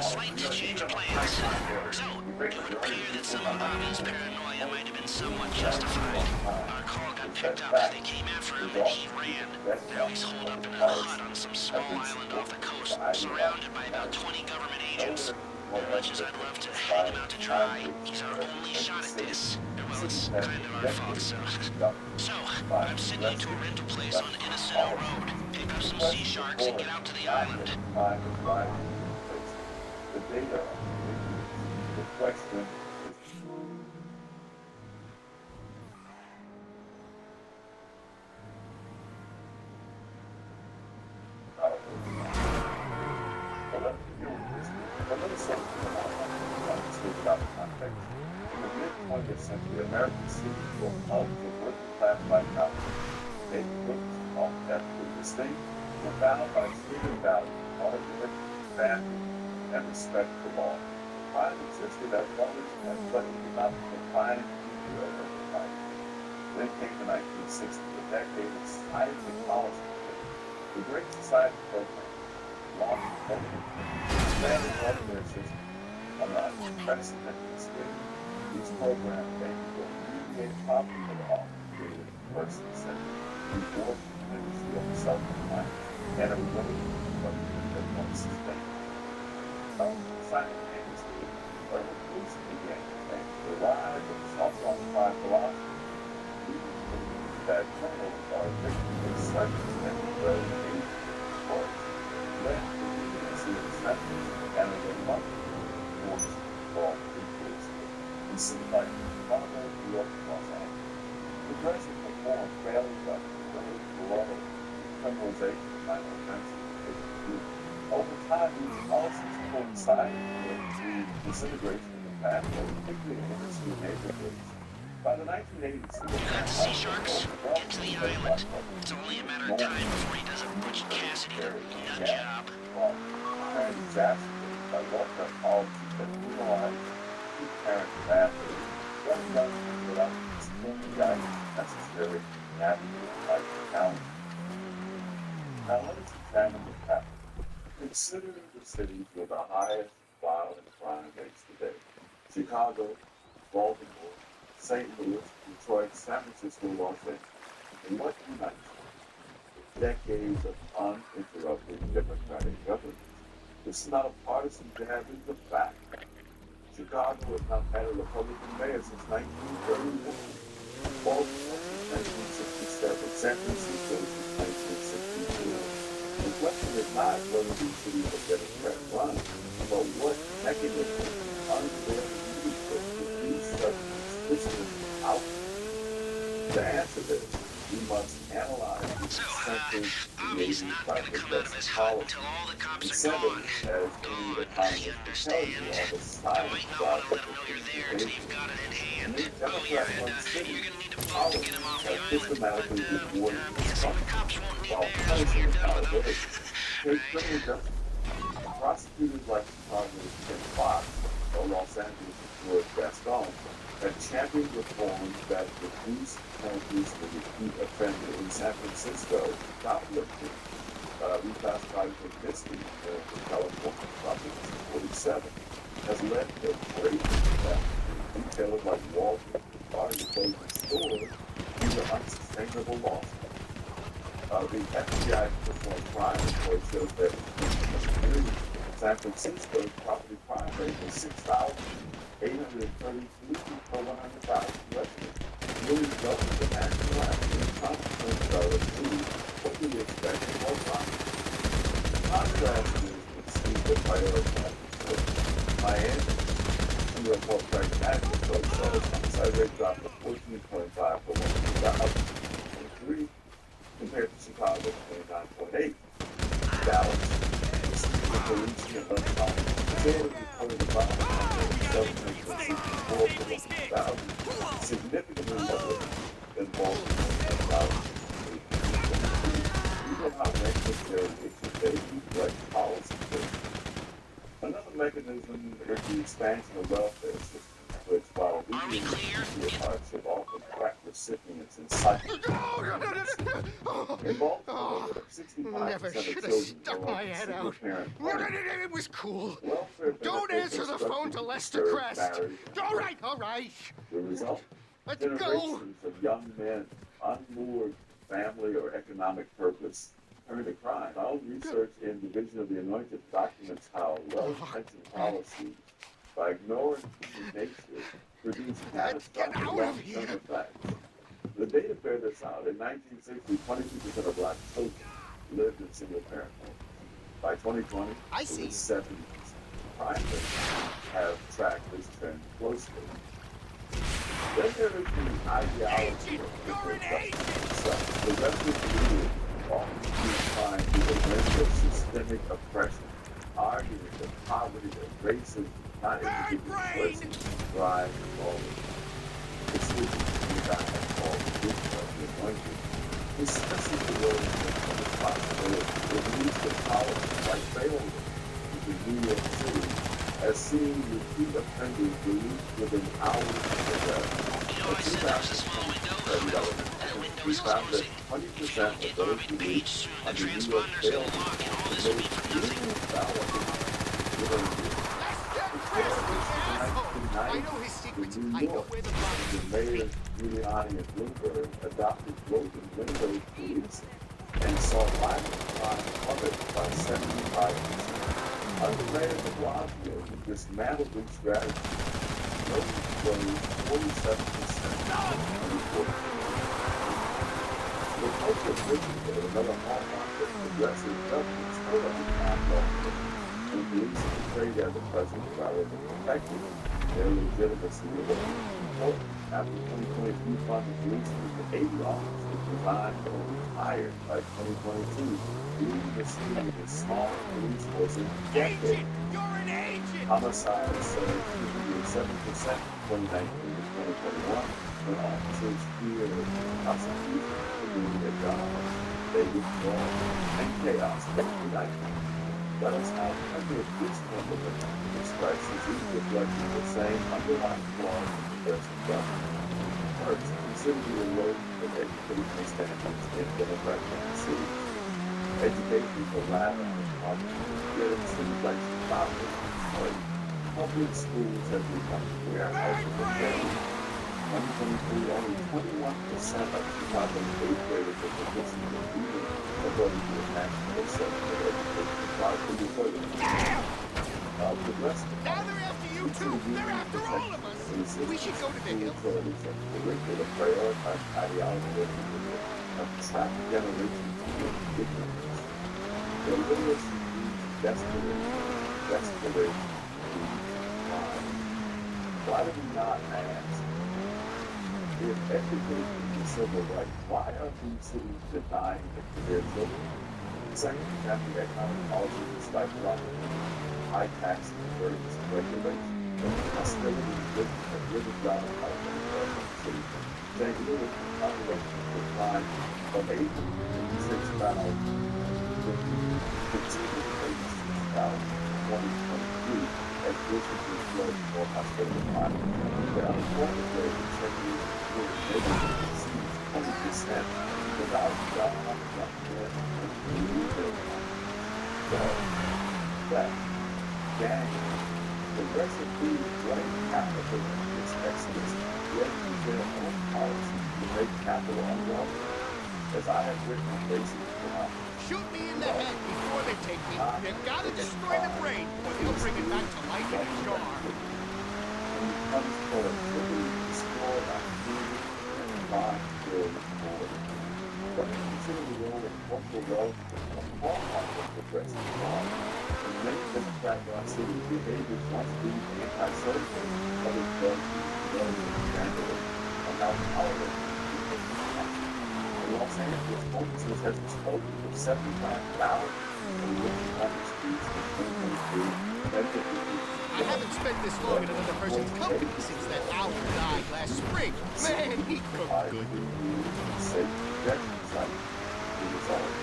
Slight change of plans. So, it would appear that some of Bobby's paranoia might have been somewhat justified. Our call got picked up, they came after him, and he ran. Now he's holed up in a hut on some small island off the coast, surrounded by about 20 government agents. As much as I'd love to hang him out to dry, he's our only shot at this. Well, it's kind of our fault, so... So, I'm sending you to a rental place on Innocent Road. Pick up some sea sharks and get out to the island. Century American cities were home to working class white collar. They looked off ethnically distinct were bound by freedom values, hard work, family, and respect for law. Crime existed as others and but it did not define the of the life. Then came the 1960s, a decade of scientific policy. The Great Society program launched programs, expanded welfare system on an unprecedented scale. These programs aimed to alleviate poverty for the all created person centered, reward communities feel self-reliance, and a ability to that one sustained. Simultaneously, a revolution began thanks to the rise of self-qualified philosophy. We believe that criminals are victims of circumstances rather than force, led to the leniency of sentences and a reluctant force law increase. In cities like Chicago, New York, and Los Angeles, progressive reform failed by the law criminalization of minor offenses. Over time, these policies coincided with the disintegration of the pathway, particularly in inner city neighborhoods. By the 1980s, Got the sea sharks? Get to the island. It's only a matter of time before he does a Butch Cassidy nut job. Exacerbated by welfare policies that penalized two-parent families, young youngsters without the guidance necessary to navigate life challenges. Now let us examine the pattern. Consider the cities with the highest violent crime rates today: Chicago, Baltimore, St. Louis, Detroit, San Francisco, Los Angeles. And what unites them? Decades of uninterrupted democratic government. This is not a partisan jab, it's a fact. Chicago has not had a Republican mayor since 1931. Baltimore since 1967. San Francisco since 1962. The question is not whether these cities are Democrat run, but what mechanism unfair leadership produce such consistent outcomes. To answer this, we must analyze the incentives Bobby's not going to come out of his hut until all the cops are gone. Gone. You understand? I might not want to let him know you're there until you've got it in hand. Oh yeah, and you're going to need a boat to get him off the island. But yeah, so the cops won't need theirs when you're done with them. Prosecutors like Chicago's Ken Fox or Los Angeles' George Gascon have championed reforms that reduce penalties for repeat offender. In San Francisco, shoplifting reclassified for fisting in California, Proposition 47, has led to great theft. Retailers like Walmart are closing stores due to unsustainable losses. The FBI performed crime report shows that in San Francisco's property crime rate was 6,833 per 100,000 residents, nearly double the national average. Consequences are achieved. What do we expect from more crime? Contrast is with cities that prioritize Miami, who are more pragmatic approach, so the homicide rate dropped to 14.5 per 100,000. Compared to Chicago, 29.8. Dallas, the city of policing and lunchtime, facility reported about 187.64 per 100,000, significantly lower than Baltimore at about 8. Even how racial stereotypes they reflect policy choices. Another mechanism is the expansion of welfare systems, which while we use hardship often practice recipients in cycle. In Baltimore, Oh, 65% never of should have children stuck grow up my in head out. single-parent No, no, homes. no, it was cool. Welfare Don't benefits answer are the phone structured to to Lester discourage Crest. marriage and All work. right, all right. The result? Let's go. Generations of young men, unmoored family or economic purpose, turn to crime. Our research in Division of the Anointed documents how well-intentioned policies, by ignoring human nature, produce Let's get catastrophic out of long-term here. effects. The data bear this out. In 1960, 22% of black children lived in single-parent homes. By 2020, I it see. was 70%. Crime rates have tracked this trend closely. Then there is the ideology of You're an agent. So, the refuge leaders often use crime to the lens of systemic oppression, arguing that poverty and racism, not individual choices, drive the forward. This is what I have called the vision of the anointed. This stresses the role of responsibility. It leads to policies like failure in New York City, as seen repeat offenders released within hours of arrest. You know, I said there was a small window. Well, that window is closing. If you don't get Bobby the page soon, the transponder's gonna lock, and all this will be for nothing. I know his secrets. I know where the bombs The mayors Giuliani and Bloomberg adopted broken windows policing and saw violent crime plummet by 75%. Under Mayor de Blasio, who dismantled these strategies, those rose 47% in 2014. The culture of Washington, another hallmark of progressive governments, still unkind lawmakers, and police are portrayed as a presence rather than protecting their legitimacy of what is important. After 2020, defunded police with 80 officers resigned or retired by 2022, leaving the city with a small police force in decades. You're an agent. Homicides surged 7% from 2019 to 2021 when officers fear prosecution for doing their job. They withdraw and chaos overnight. Let us have plenty of this compliment. This crisis is reflecting the same underlying flaws in progressive government. First, consider the erosion of educational standards in democratic cities. Education for lack of poverty, yet it seems like Chicago, public schools have become warehouses of failure. 2023, only 21% of Chicago's 8th graders are proficient in reading, according to the National Assessment of Education Quality Reporting. Progressive. Now they're after you too. They're after all of us. We should go to the hill. Curriculum prioritize ideology of trap generations of ignorance. The literacy desperation, why do we not ask, if education is a civil right, why are these cities denying it to their children? Second, after economic policies despite high taxes, burdens, and regulations, hostility, business, and living job outcomes in cities. St. Louis population declined from 886,000 to 286,000 in 2023 as businesses flowed more hospital climate. The unemployment rate in St. Louis exceeds 20% without job opportunity and retail. Theft, gangs, progressive food, blame capitalism, its exodus, yet use their own policies to make capital unlawful. As I have written in Basic Economics, Shoot me in the head before they take me. You gotta destroy the brain, or they'll bring it back to life in a jar. when it comes to productivity, destroy opportunity, and combine to build more. But consider the role of cultural relativism, a hallmark of progressive thought. In many democratic cities, behaviors once deemed anti-social, others judged as relative vandalism, are now tolerated. In Los Angeles, homelessness has exploded from 75,000 in Wilson streets in 2023. I haven't spent this long in another person's company since that owl died last spring. Man, he cooked good. Safe projection site. The result.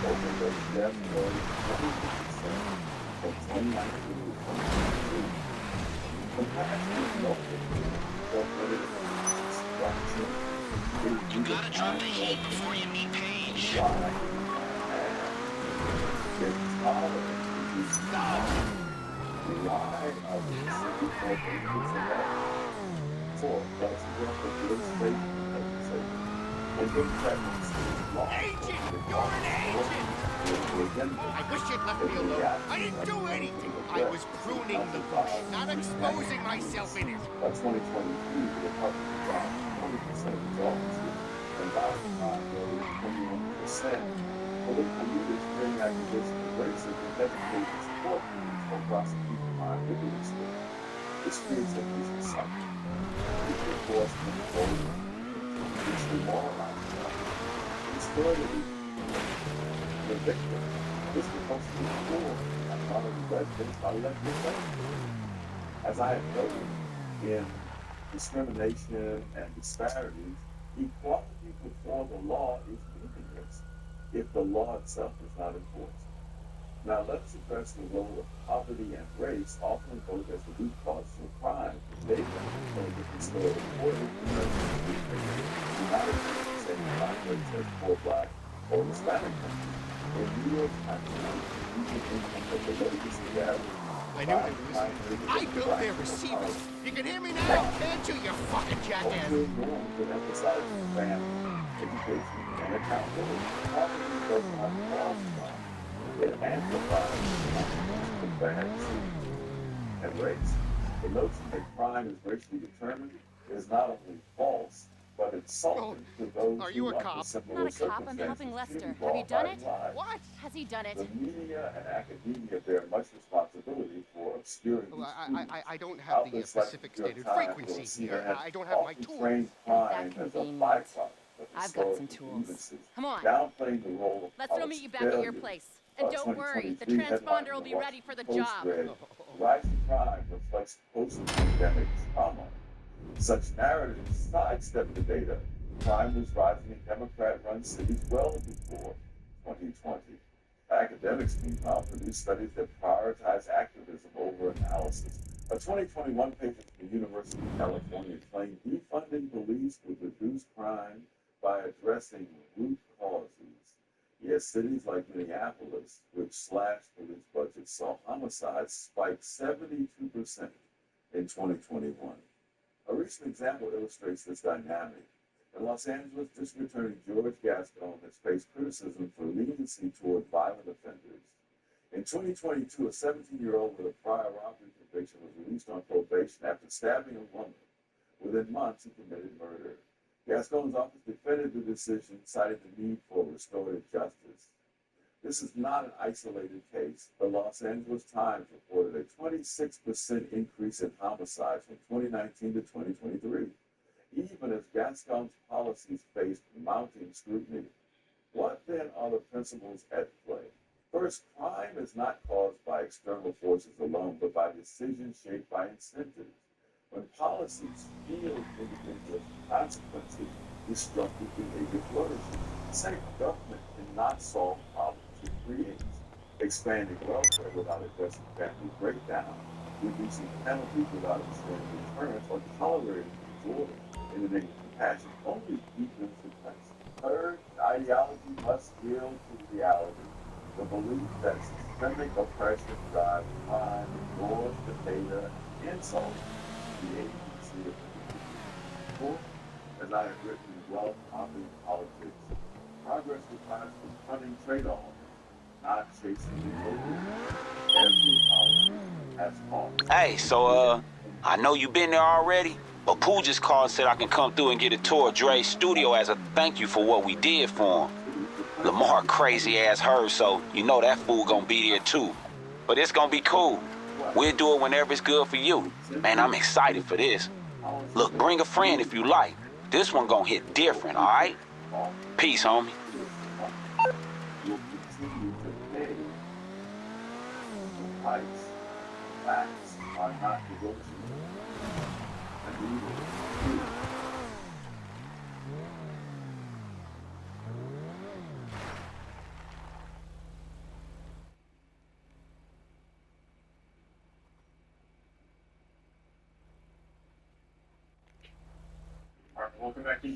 Overdose death rose 22% from 2019 to 2023. Compassion is local. You gotta drop the heat before you meet Paige. Agent! You're an agent! I wish you'd left me alone. I didn't do anything. I was pruning the bush, not exposing myself in it. By 2023, the Republicans dropped 20% of its offices, and violent crime rose 21%. Political leaders bring accusations of racism and hesitate to support police or prosecute crime vigorously. This creates a vicious cycle. People are forced to control it's demoralizing them. Instead of the victim, this becomes the poor and one of the residents by legislation. As I have noted, in discrimination and disparities, equality before the law is meaningless if the law itself is not enforced. Now let's address the role of poverty and race, often invoked as the root cause of crime. Data shows that the story reported do not exist the same crime rates as poor black or Hispanic countries. In New York, median income of the latest gap. I knew it was. I built their receivers. You can hear me now, can't you, you fucking jackass? Cultural norms that emphasize family, education, and accountability. Poverty does not cause crime. It amplifies comparison and race. The notion that crime is racially determined is not only false, but insulting to those Are you who a under cop? similar Not a cop, I'm helping Lester. Have you done it? What? Has he done it? The media and academia bear much responsibility for obscuring these I don't have the outlets like Pacific New York Standard Times or frequency here. CNN I don't have my often tools. frame crime That as a convenient. byproduct of I've got some historical tools. grievances, Come on. downplaying the role of Lester will meet you back at your place. And don't worry, the 2023 transponder will be headline ready for the Post job. read, rising crime reflects post-pandemic trauma. Such narratives sidestep the data. Crime was rising in Democrat-run cities well before 2020. Academics, meanwhile, produce studies that prioritize activism over analysis. A 2021 paper from the University of California claimed defunding police would reduce crime by addressing root causes. Yet cities like Minneapolis, which slashed police budgets, saw homicides spike 72% in 2021. A recent example illustrates this dynamic. In Los Angeles, District Attorney George Gascon has faced criticism for leniency toward violent offenders. In 2022, a 17-year-old with a prior robbery conviction was released on probation after stabbing a woman. Within months, he committed murder. Gascon's office defended the decision, citing the need for restorative justice. This is not an isolated case. The Los Angeles Times reported a 26% increase in homicides from 2019 to 2023, even as Gascon's policies faced mounting scrutiny. What then are the principles at play? First, crime is not caused by external forces alone, but by decisions shaped by incentives. When policies field individual consequences, destructive behavior flourishes. Second, government cannot solve problems it creates. Expanding welfare without addressing family breakdown, reducing penalties without ensuring deterrence, or tolerating disorder in the name of compassion only deepens the crisis. Third, ideology must yield to reality. The belief that systemic oppression drives crime ignores the data and insults the agency of the people. As I have written in Wealth, Poverty, Politics, progress requires confronting trade-offs, not chasing the every policy has costs. Hey, so I know you been there already, but Pooh just called and said I can come through and get a tour of Dre's studio as a thank you for what we did for him. Lamar crazy ass her, so you know that fool gonna be there too. But it's gonna be cool. We'll do it whenever it's good for you. Man, I'm excited for this. Look, bring a friend if you like. This one gonna hit different, alright? Peace, homie. Will continue to pay the price. Facts are not negotiable. And we will continue. Our Welcome back to